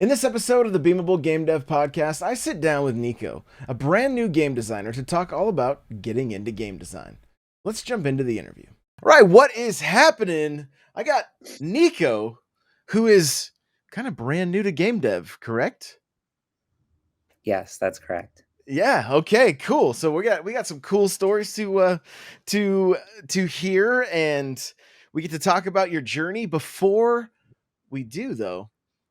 In this episode of the Beamable Game Dev podcast, I sit down with Nico, a brand new game designer, to talk all about getting into game design. Let's jump into the interview. All right, what is happening? I got Nico, who is kind of brand new to game dev, correct? Yes, that's correct. Yeah. Okay. Cool. So we got some cool stories to to hear, and we get to talk about your journey. Before we do, though,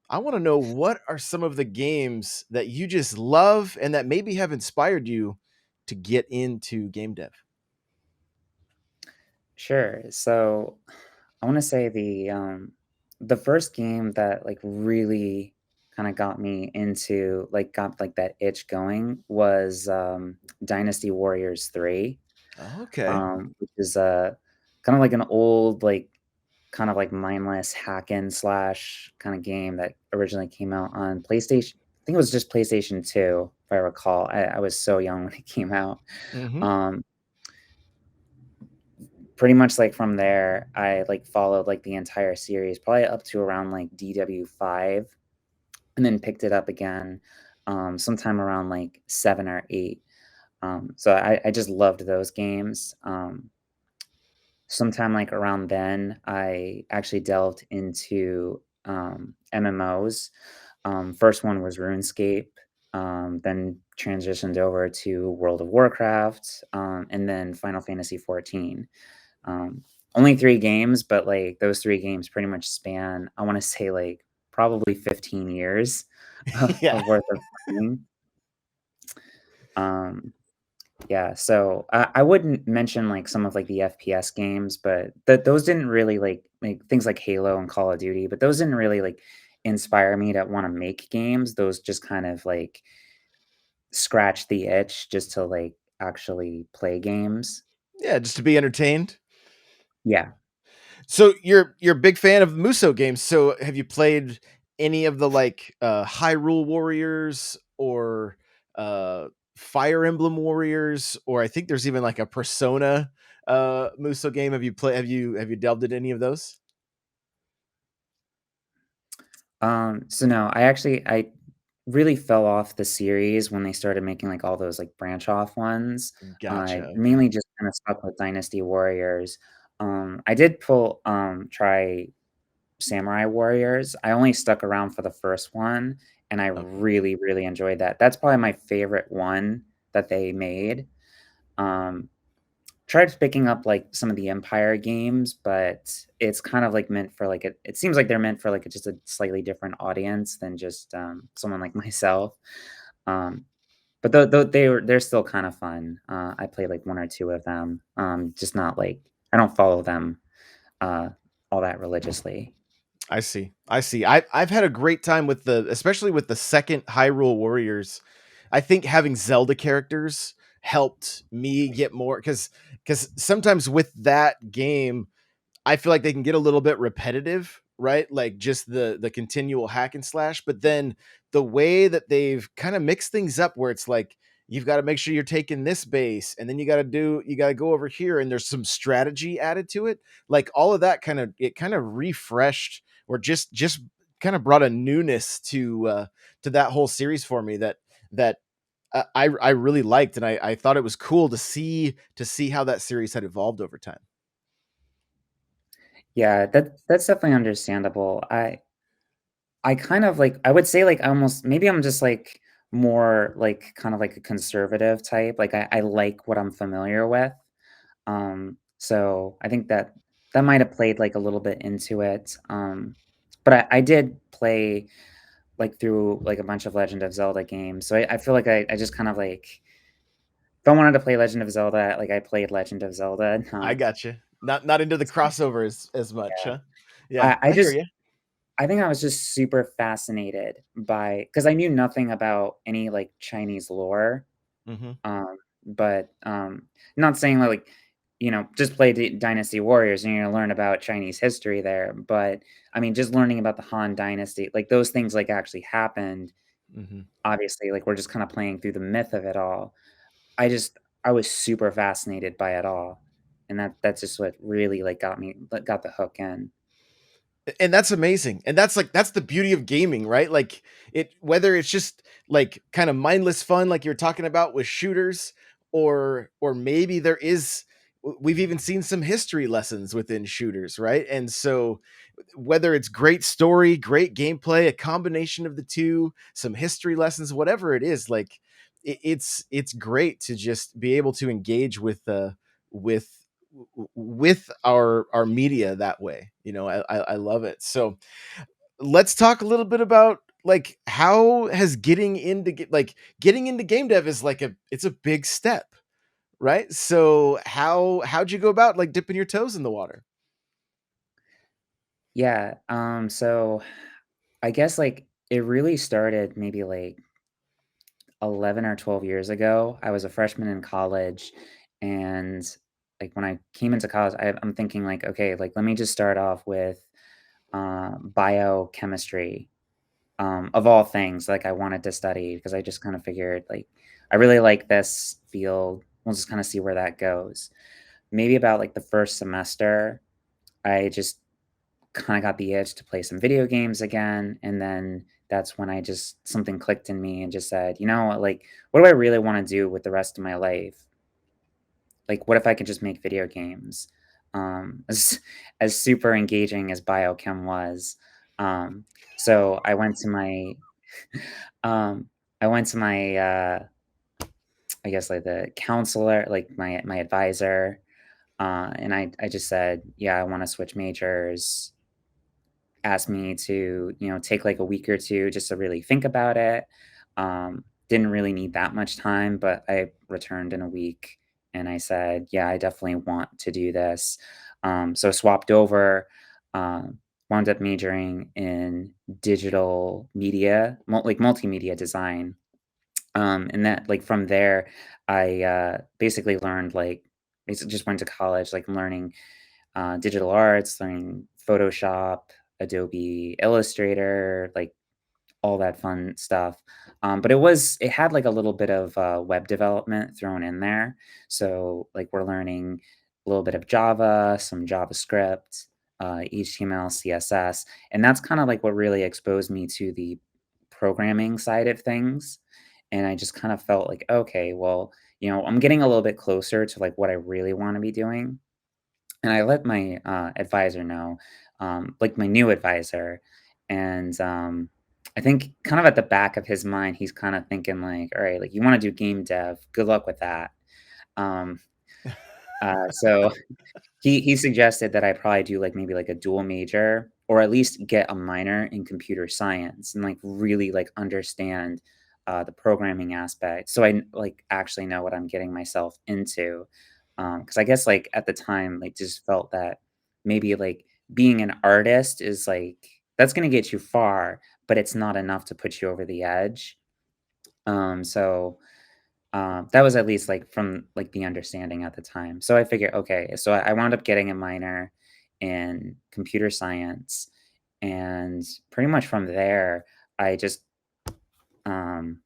I want to know what are some of the games that you just love and that maybe have inspired you to get into game dev. Sure. So I want to say the first game that like really kind of got me into got like that itch going was Dynasty Warriors 3. Okay. Which is kind of like an old kind of like mindless hack and slash kind of game that originally came out on PlayStation. I think it was just PlayStation 2, if I recall. I was so young when it came out. Mm-hmm. Um, Pretty much like from there, I like followed like the entire series, probably up to around like DW5, and then picked it up again sometime around like 7 or 8. So I just loved those games. Sometime like around then, I actually delved into MMOs. First one was RuneScape, then transitioned over to World of Warcraft, and then Final Fantasy 14. Only 3 games, but, like, those 3 games pretty much span, I wanna say, like, probably 15 years Yeah. of worth of playing. Um, yeah, so I wouldn't mention, like, some of, like, the FPS games, but those didn't really, like, things like Halo and Call of Duty, but those didn't really, like, inspire me to wanna make games. Those just kind of, like, scratch the itch just to, like, actually play games. Yeah. Just to be entertained. Yeah. So you're a big fan of Muso games. So have you played any of the like Hyrule Warriors or Fire Emblem Warriors, or I think there's even like a Persona Muso game. Have you delved into any of those? So no, I really fell off the series when they started making like all those like branch off ones. I Gotcha. Okay. mainly just kind of stuck with Dynasty Warriors. I did pull try Samurai Warriors. I only stuck around for the first one, and I Okay. really, really enjoyed that. That's probably my favorite one that they made. Um, Tried picking up, like, some of the Empire games, but it's kind of, like, meant for, like, it seems like they're meant for, like, just a slightly different audience than just, someone like myself. Um, but they're still kinda fun. I played, like, 1 or 2 of them, just not, like I don't follow them, uh, all that religiously. I see. I see. I've had a great time with the especially with the second Hyrule Warriors. I think having Zelda characters helped me get more because sometimes with that game I feel like they can get a little bit repetitive, right? Like just the continual hack and slash, but then the way that they've kind of mixed things up where it's like you've got to make sure you're taking this base and then you got to go over here and there's some strategy added to it. Like all of that kind of refreshed or just kind of brought a newness to that whole series for me that I really liked, and I thought it was cool to see how that series had evolved over time. Yeah, that's definitely understandable. I kind of like I would say like almost maybe I'm just like more like kind of like a conservative type. Like I like what I'm familiar with. So I think that that might have played like a little bit into it. But I did play like through like a bunch of Legend of Zelda games. So I feel like I just kind of like if I wanted to play Legend of Zelda, like I played Legend of Zelda, I not gotcha. Not into the some- crossover as much, yeah. huh? Yeah, I I hear just you. I think I was just super fascinated by because I knew nothing about any, like, Chinese lore, Mhm. but, not saying that, like, just play D Dynasty Warriors and you're gonna learn about Chinese history there, but, I mean, just learning about the Han Dynasty, like, those things, like, actually happened, Mhm. obviously, like, we're just kinda playing through the myth of it all. I just I was super fascinated by it all, and that's just what really, like, got the hook in. And that's amazing, and that's like that's the beauty of gaming, right? Like it, whether it's just like kind of mindless fun like you're talking about with shooters, or maybe there is, we've even seen some history lessons within shooters, right? And so whether it's great story, great gameplay, a combination of the two, some history lessons, whatever it is, like it's great to just be able to engage with with our media that way. You know, I love it. So let's talk a little bit about like how has getting into game dev is like it's a big step, right? So how'd you go about like dipping your toes in the water? Yeah, so I guess, like, it really started maybe, like, 11 or 12 years ago. I was a freshman in college, and, like, when I came into college, I'm thinking, like, "Okay, like, let me just start off with, biochemistry," of all things, like, I wanted to study because I just kinda figured, like, I really like this field. We'll just kinda see where that goes. Maybe about, like, the 1st semester, I just kinda got the itch to play some video games again, and then that's when I just something clicked in me and just said, "You know what, like, what do I really wanna do with the rest of my life? Like, what if I could just make video games?" As super engaging as biochem was, um, so um, I went to my, I guess, like, the counselor, like, my advisor, and I just said, "Yeah, I wanna switch majors." Asked me to, take like a week or two just to really think about it. Didn't really need that much time, but I returned in a week and I said, yeah, I definitely want to do this. So swapped over, wound up majoring in digital media, like multimedia design. And that, like, from there, I basically learned, like, basically just went to college, like, learning digital arts, learning Photoshop, Adobe Illustrator, like all that fun stuff. But it had like a little bit of web development thrown in there. So like we're learning a little bit of Java, some JavaScript, HTML, CSS, and that's kind of like what really exposed me to the programming side of things. And I just kind of felt like, okay, well, I'm getting a little bit closer to like what I really want to be doing, and I let my, advisor know, like, my new advisor, and, I think kind of at the back of his mind, he's kinda thinking like, "Alright, like, you wanna do game dev, good luck with that." Um, so he suggested that I probably do, like, maybe, like, a dual major or at least get a minor in computer science and, like, really, like, understand, the programming aspect so like, actually know what I'm getting myself into. Because I guess, like, at the time, like, just felt that maybe, like, being an artist is, like that's gonna get you far, but it's not enough to put you over the edge. So that was at least, like, from, like, the understanding at the time. So I figured, okay, so I wound up getting a minor in computer science, and pretty much from there, I just, um,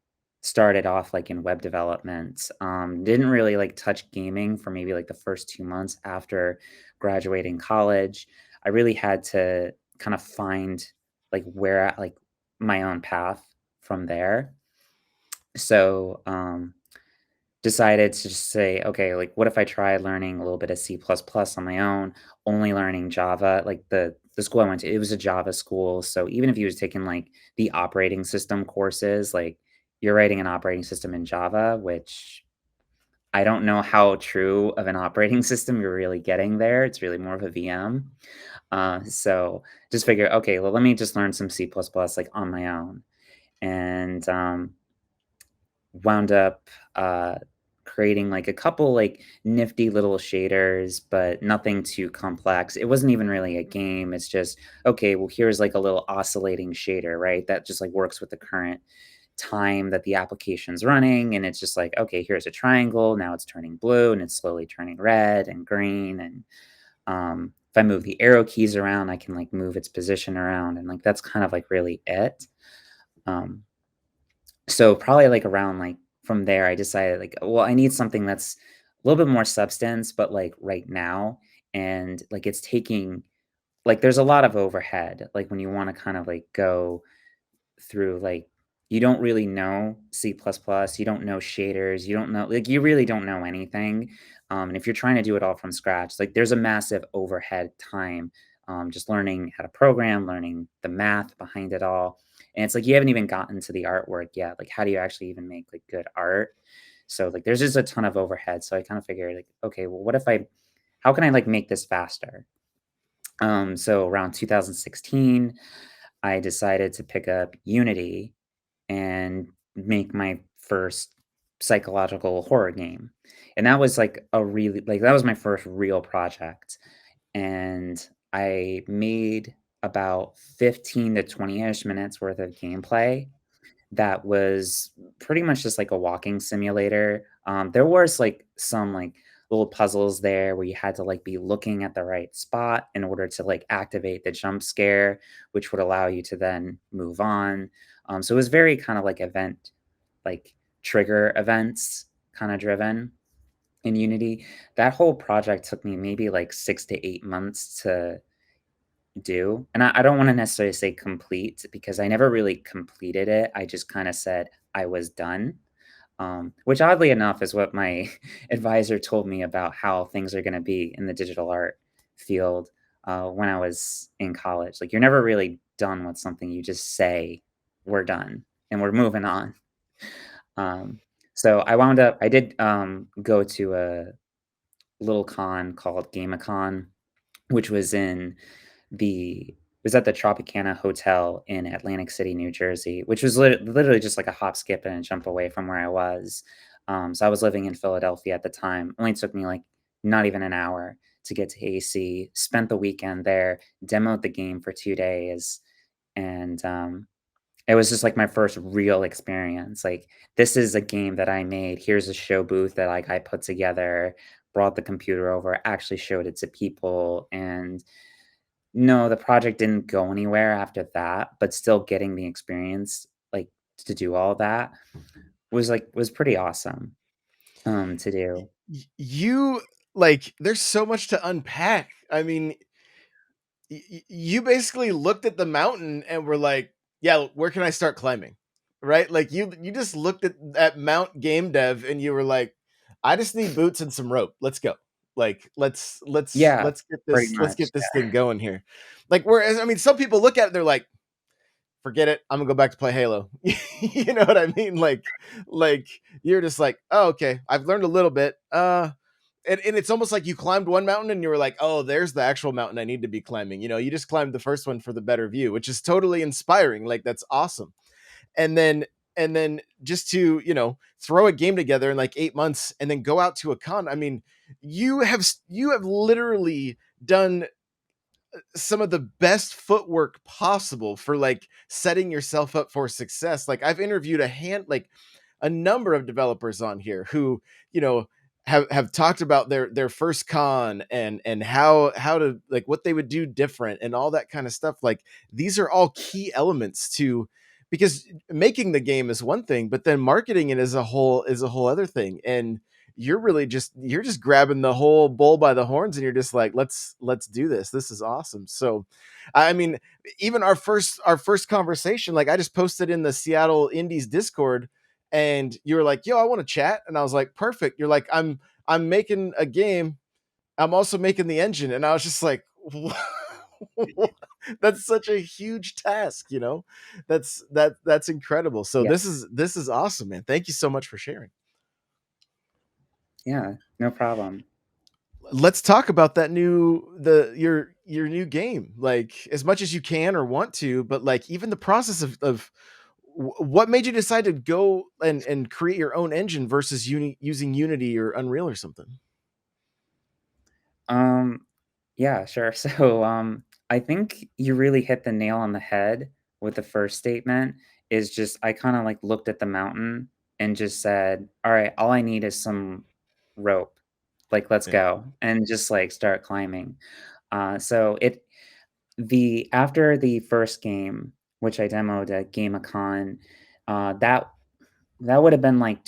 started off, like, in web development. Didn't really, like, touch gaming for maybe, like, the first 2 months after graduating college. I really had to kind of find, like, my own path from there. So, decided to just say, okay, like, what if I tried learning a little bit of C++ plus plus on my own, only learning Java? Like the school I went to, it was a Java school. So even if you was taking like the operating system courses, like you're writing an operating system in Java, which I don't know how true of an operating system you're really getting there. It's really more of a VM. So just figure, okay, well, let me just learn some C++ plus plus like on my own. And wound up, creating, like, a couple, like, nifty little shaders, but nothing too complex. It wasn't even really a game, it's just, "Okay, well, here's, like, a little oscillating shader," right? That just, like, works with the current time that the application's running, and it's just like, "Okay, here's a triangle, now it's turning blue, and it's slowly turning red and green," and, if I move the arrow keys around, I can, like, move its position around, and, like, that's kind of, like, really it. Um so probably like around like from there, I decided like, well, I need something that's a little bit more substance, but like right now, and like it's taking like, there's a lot of overhead, like, when you wanna kind of, like, go through, like, you don't really know C++, plus plus, you don't know shaders, you don't know, like, you really don't know anything, and if you're trying to do it all from scratch, like, there's a massive overhead time, just learning how to program, learning the math behind it all, and it's like you haven't even gotten to the artwork yet, like, how do you actually even make, like, good art? So, like, there's just a ton of overhead, so I kinda figured, like, "Okay, well, what if I how can I, like, make this faster?" So around 2016, I decided to pick up Unity and make my first psychological horror game. And that was like a really like that was my first real project. And I made about 15 to 20-ish minutes worth of gameplay that was pretty much just like a walking simulator. There was like some like little puzzles there where you had to like be looking at the right spot in order to like activate the jump scare, which would allow you to then move on. So it was very kind of like event, like trigger events kind of driven in Unity. That whole project took me maybe like 6 to 8 months to do. And I don't want to necessarily say complete because I never really completed it. I just kind of said I was done, which oddly enough is what my advisor told me about how things are going to be in the digital art field when I was in college. Like, you're never really done with something, you just say, we're done and we're moving on. Um, so I did go to a little con called GameCon, which was in the was at the Tropicana Hotel in Atlantic City, New Jersey, which was literally just like a hop, skip, and a jump away from where I was. So I was living in Philadelphia at the time. Only took me like not even an hour to get to AC. Spent the weekend there, demoed the game for 2 days, and it was just like my first real experience. Like, this is a game that I made. Here's a show booth that like I put together, brought the computer over, actually showed it to people, and no, the project didn't go anywhere after that, but still getting the experience, like, to do all that was pretty awesome, to do. You like there's so much to unpack. I mean, you basically looked at the mountain and were like, "Yeah, where can I start climbing?" Right? Like you just looked at Mount Game Dev and you were like, "I just need boots and some rope. Let's go. Like Yeah, let's pretty let's much, get this yeah. thing going here." Like whereas I mean, some people look at it, they're like, "Forget it. I'm gonna go back to play Halo." You know what I mean? Like you're just like, "Oh, okay. I've learned a little bit. And it's almost like you climbed one mountain and you were like, oh, there's the actual mountain I need to be climbing. You know, you just climbed the first one for the better view, which is totally inspiring. Like that's awesome. And then just to, throw a game together in like 8 months and then go out to a con. I mean, you have literally done some of the best footwork possible for like setting yourself up for success. Like I've interviewed a number of developers on here who, you know, have talked about their first con and how to like what they would do different and all that kind of stuff. Like these are all key elements to because making the game is one thing, but then marketing it as a whole is a whole other thing. And you're just grabbing the whole bull by the horns and you're just like let's do this. This is awesome. So I mean, even our first conversation, like I just posted in the Seattle Indies Discord and you were like, yo, I want to chat. And I was like, perfect. You're like, I'm making a game. I'm also making the engine. And I was just like, that's such a huge task, that's incredible. So Yeah, this is awesome, man. Thank you so much for sharing. yeah, no problem. Let's talk about that your new game, like as much as you can or want to, but like even the process of what made you decide to go and create your own engine versus using Unity or Unreal or something. Um, yeah, sure. So, I think you really hit the nail on the head with the first statement is just I kinda, like, looked at the mountain and just said, "Alright, all I need is some rope. Like, let's Yeah. go," and just, like, start climbing. So it the after the first game, which I demoed at GameCon, that would have been, like,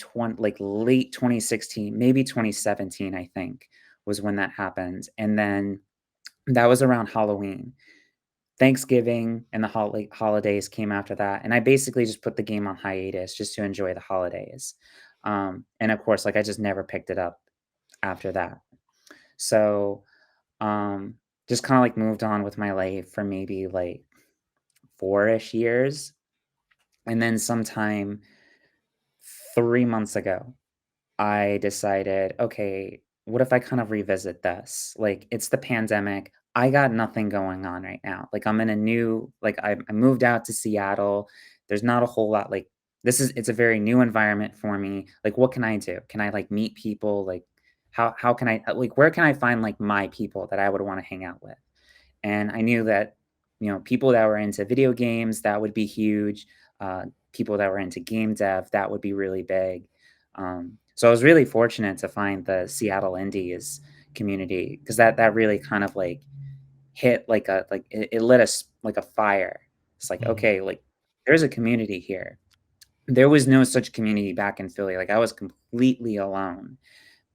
late 2016, maybe 2017, I think, was when that happened, and then That was around Halloween. Thanksgiving and the holidays came after that, and I basically just put the game on hiatus just to enjoy the holidays. And of course, like, I just never picked it up after that. So, um, just kinda, like, moved on with my life for maybe, like, 4-ish years, and then sometime 3 months ago, I decided, okay, what if I kind of revisit this? Like, it's the pandemic. I got nothing going on right now. Like, I'm in a new, like, I moved out to Seattle. There's not a whole lot, like, it's a very new environment for me. Like, what can I do? Can I like meet people? Like, how can I, like, where can I find like my people that I would want to hang out with? And I knew that, people that were into video games, that would be huge. People that were into game dev, that would be really big. So I was really fortunate to find the Seattle Indies community because that really kind of like hit like it lit us like a fire. It's like, Mhm. okay, like there's a community here. There was no such community back in Philly. Like I was completely alone.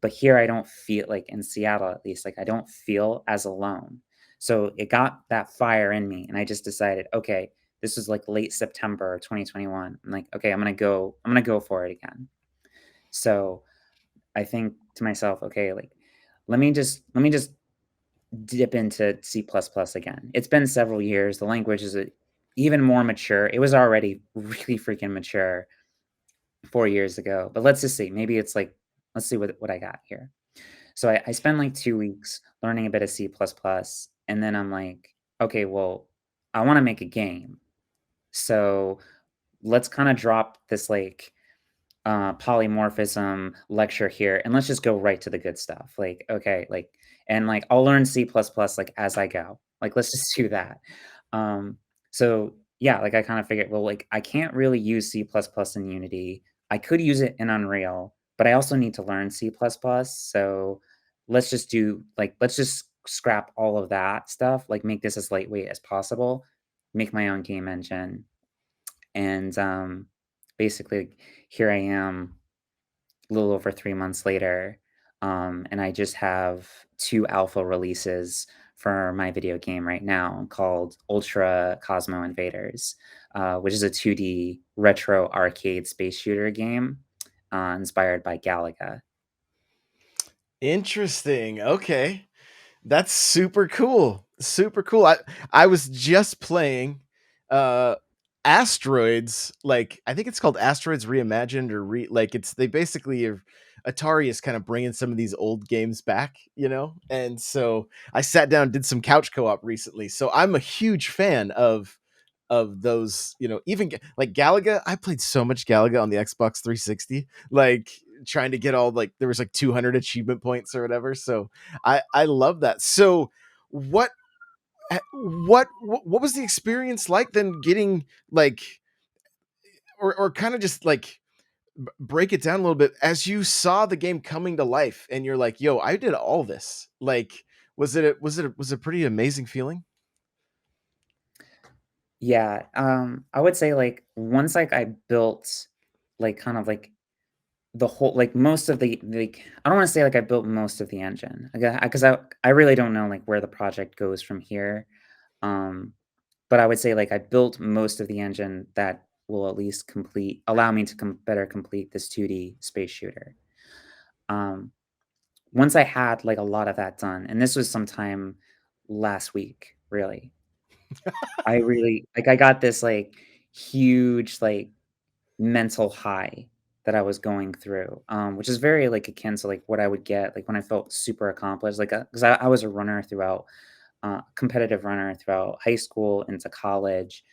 But here I don't feel like in Seattle at least, like I don't feel as alone. So it got that fire in me and I just decided, okay, this was like late September 2021. I'm like, okay, I'm gonna go for it again. So I think to myself, okay, like let me just dip into C++ plus plus again. It's been several years. The language is even more mature. It was already really freaking mature 4 years ago. But let's just see. Maybe it's like, let's see what I got here. So I spent like 2 weeks learning a bit of C++, plus plus, and then I'm like, okay, well, I want to make a game. So let's kind of drop this like polymorphism lecture here and let's just go right to the good stuff. Like, okay, like, and like I'll learn C++ plus plus like as I go. Like, let's just do that. Um, so yeah, like I kind of figured, well, like I can't really use C++ plus plus in Unity. I could use it in Unreal, but I also need to learn C++. Plus plus. So let's just scrap all of that stuff, like make this as lightweight as possible, make my own game engine. And basically here I am a little over 3 months later, and I just have 2 alpha releases for my video game right now called Ultra Cosmo Invaders, which is a 2D retro arcade space shooter game, inspired by Galaga. Interesting. Okay. That's super cool. Super cool. I was just playing uh Asteroids, like I think it's called Asteroids Reimagined or like it's they basically are Atari is kind of bringing some of these old games back, you know? And so I sat down did some couch co-op recently. So I'm a huge fan of those, you know, even like Galaga. I played so much Galaga on the Xbox 360, like trying to get all like there was like 200 achievement points or whatever. So I love that. So what what was the experience like then getting like or kind of just like break it down a little bit as you saw the game coming to life and you're like, yo, I did all this. Like was it a pretty amazing feeling? Yeah, I would say, like, once, like, I built, like, kind of, like, the whole like, most of the like, I don't wanna say, like, I built most of the engine, like, 'cause I really don't know, like, where the project goes from here, um, but I would say, like, I built most of the engine that will at least allow me to better complete this 2D space shooter. Um, Once I had, like, a lot of that done, and this was sometime last week, really, I really like, I got this, like, huge, like, mental high that I was going through, which is very, like, akin to, like, what I would get, like, when I felt super accomplished, like, 'cause I was a runner throughout competitive runner throughout high school into college.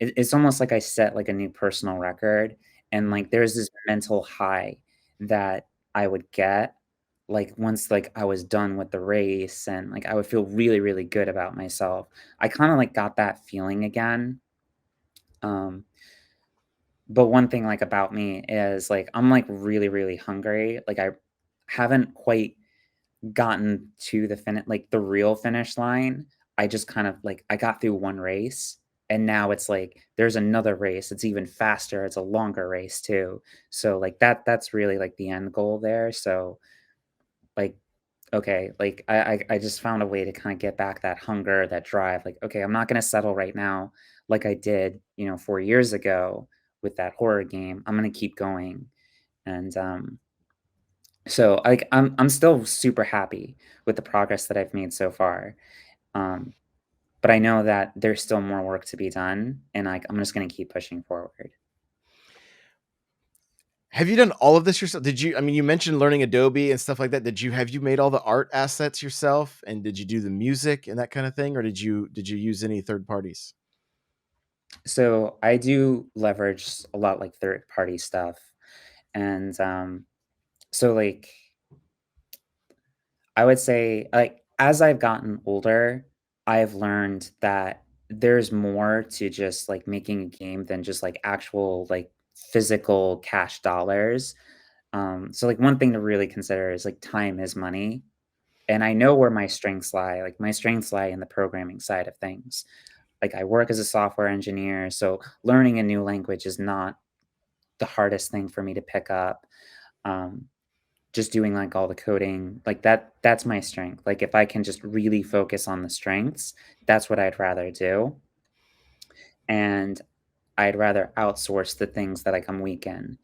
It's almost like I set, like, a new personal record, and, like, there's this mental high that I would get, like, once, like, I was done with the race, and, like, I would feel really, really good about myself. I kinda, like, got that feeling again, um, but one thing, like, about me is, like, I'm, like, really, really hungry, like, I haven't quite gotten to the real finish line. I just kind of, like, I got through one race, and now it's, like, there's another race, it's even faster, it's a longer race too. So, like, that's really, like, the end goal there, so, like, okay, like I just found a way to kind of get back that hunger, that drive. Like, okay, I'm not gonna settle right now like I did, 4 years ago with that horror game. I'm gonna keep going. And so like I'm still super happy with the progress that I've made so far. Um, but I know that there's still more work to be done, and like I'm just gonna keep pushing forward. Have you done all of this yourself? Did you I mean, you mentioned learning Adobe and stuff like that. Have you made all the art assets yourself, and did you do the music and that kind of thing, or did you use any third parties? So I do leverage a lot like third party stuff. And so like I would say, like, as I've gotten older, I've learned that there's more to just like making a game than just like actual like physical cash dollars. So like one thing to really consider is like time is money. And I know where my strengths lie. Like my strengths lie in the programming side of things. Like I work as a software engineer, so learning a new language is not the hardest thing for me to pick up. Um, just doing like all the coding, like that's my strength. Like if I can just really focus on the strengths, that's what I'd rather do. And I'd rather outsource the things that like I'm weak in.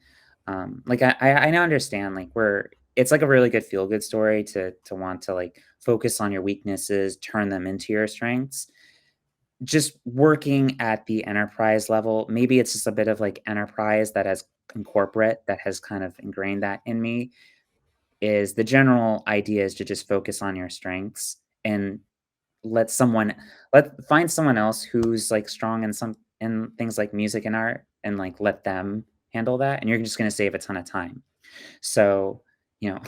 Like I now understand like we're it's like a really good feel good story to want to like focus on your weaknesses, turn them into your strengths. Just working at the enterprise level, maybe it's just a bit of like enterprise that has in corporate that has kind of ingrained that in me. Is the general idea is to just focus on your strengths and let someone find someone else who's, like, strong in things like music and art and, like, let them handle that, and you're just gonna save a ton of time. So, you know,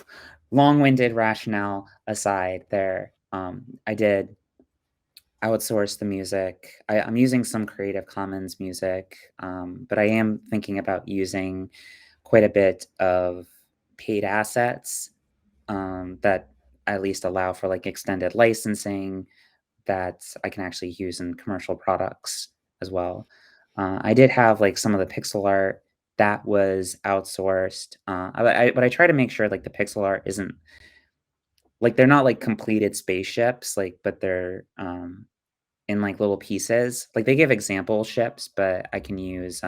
long-winded rationale aside there, I did outsource the music. I'm using some Creative Commons music, but I am thinking about using quite a bit of paid assets that at least allow for like extended licensing that I can actually use in commercial products as well. I did have like some of the pixel art that was outsourced, but I try to make sure like the pixel art isn't like they're not like completed spaceships, like but they're in like little pieces. Like they give example ships, but I can use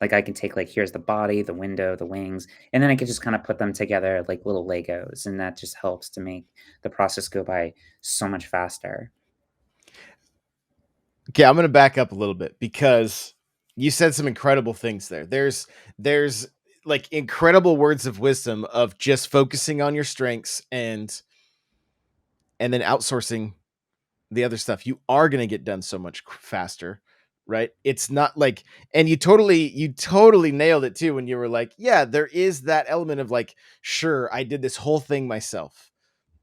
like, I can take, like, here's the body, the window, the wings, and then I could just kinda put them together like little Legos, and that just helps to make the process go by so much faster. Okay, I'm gonna back up a little bit because you said some incredible things there. There's like incredible words of wisdom of just focusing on your strengths and then outsourcing the other stuff. You are gonna get done so much faster, right? It's not like, and you totally nailed it too when you were like, yeah, there is that element of like, sure, I did this whole thing myself,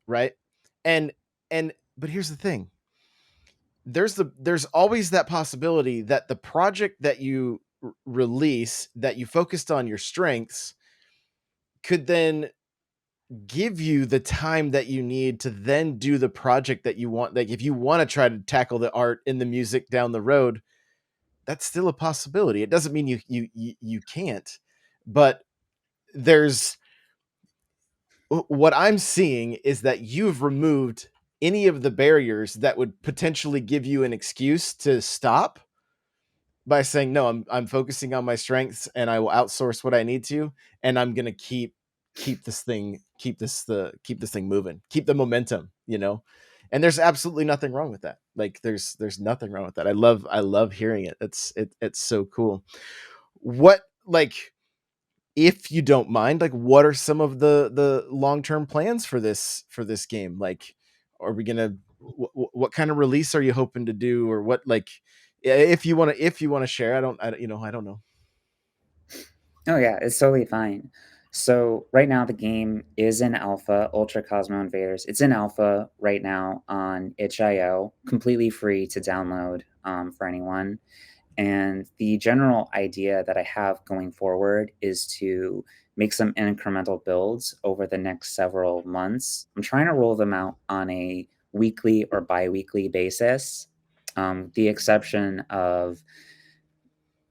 right? And but here's the thing, there's always that possibility that the project that you release that you focused on your strengths could then give you the time that you need to then do the project that you want. Like if you want to try to tackle the art and the music down the road, that's still a possibility. It doesn't mean you can't, but there's what I'm seeing is that you've removed any of the barriers that would potentially give you an excuse to stop by saying, "No, I'm focusing on my strengths and I will outsource what I need to, and I'm gonna keep this thing moving, keep the momentum, you know?" And there's absolutely nothing wrong with that. Like there's nothing wrong with that. I love hearing it. It's so cool. What like if you don't mind, like what are some of the long-term plans for this game? Like are we gonna what kind of release are you hoping to do, or what like if you want to share? I don't know. Oh, yeah, it's totally fine. So, right now, the game is in alpha, Ultra Cosmo Invaders. It's in alpha right now on itch.io, completely free to download, for anyone. And the general idea that I have going forward is to make some incremental builds over the next several months. I'm trying to roll them out on a weekly or bi-weekly basis. The exception of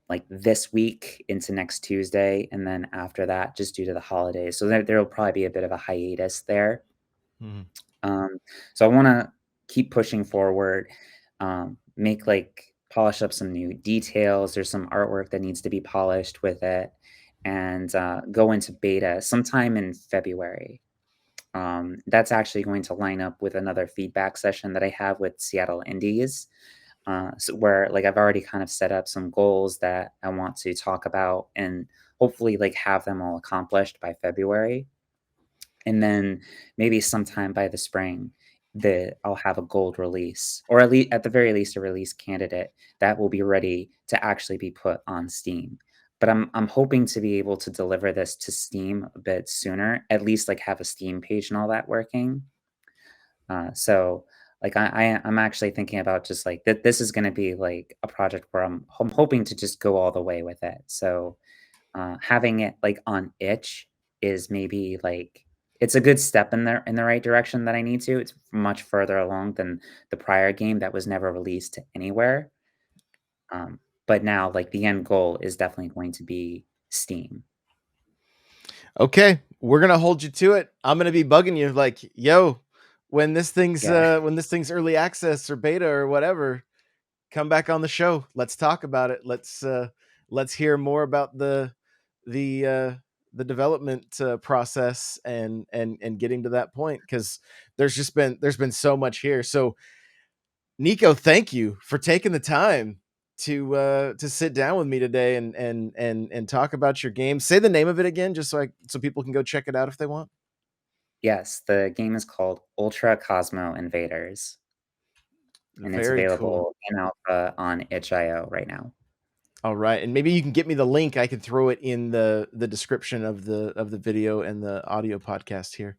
like this week into next Tuesday, and then after that, just due to the holidays. So there'll probably be a bit of a hiatus there. Mhm. Um, so I want to keep pushing forward, make like polish up some new details. There's some artwork that needs to be polished with it, and go into beta sometime in February. That's actually going to line up with another feedback session that I have with Seattle Indies. So where like I've already kind of set up some goals that I want to talk about and hopefully like have them all accomplished by February. And then maybe sometime by the spring that I'll have a gold release, or at the very least a release candidate that will be ready to actually be put on Steam. But I'm hoping to be able to deliver this to Steam a bit sooner, at least like have a Steam page and all that working. So like I'm actually thinking about just like that this is going to be like a project where I'm hoping to just go all the way with it. So having it like on itch is maybe like it's a good step in the right direction that I need to. It's much further along than the prior game that was never released anywhere. But now like the end goal is definitely going to be Steam. Okay, we're gonna hold you to it. I'm gonna be bugging you like, yo, Yeah. when this thing's early access or beta or whatever, come back on the show. Let's talk about it. Let's hear more about the uh the development process and getting to that point, because there's been so much here. So Nico, thank you for taking the time to sit down with me today and talk about your game. Say the name of it again, just so people can go check it out if they want. Yes, the game is called Ultra Cosmo Invaders, and it's Very cool. available in alpha on itch.io right now. All right, and maybe you can get me the link. I can throw it in the description of the video and the audio podcast here.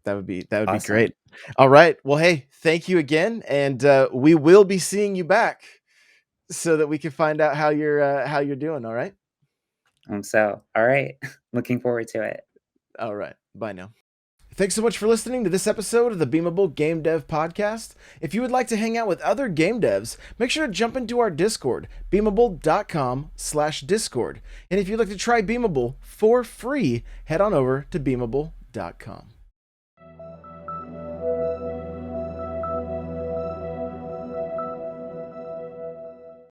That would be Awesome. great. All right. Well, hey, thank you again, and we will be seeing you back so that we can find out how you're doing. All right. So, all right. Looking forward to it. All right. Bye now. Thanks so much for listening to this episode of the Beamable Game Dev Podcast. If you would like to hang out with other game devs, make sure to jump into our Discord, beamable.com/Discord. And if you'd like to try Beamable for free, head on over to beamable.com.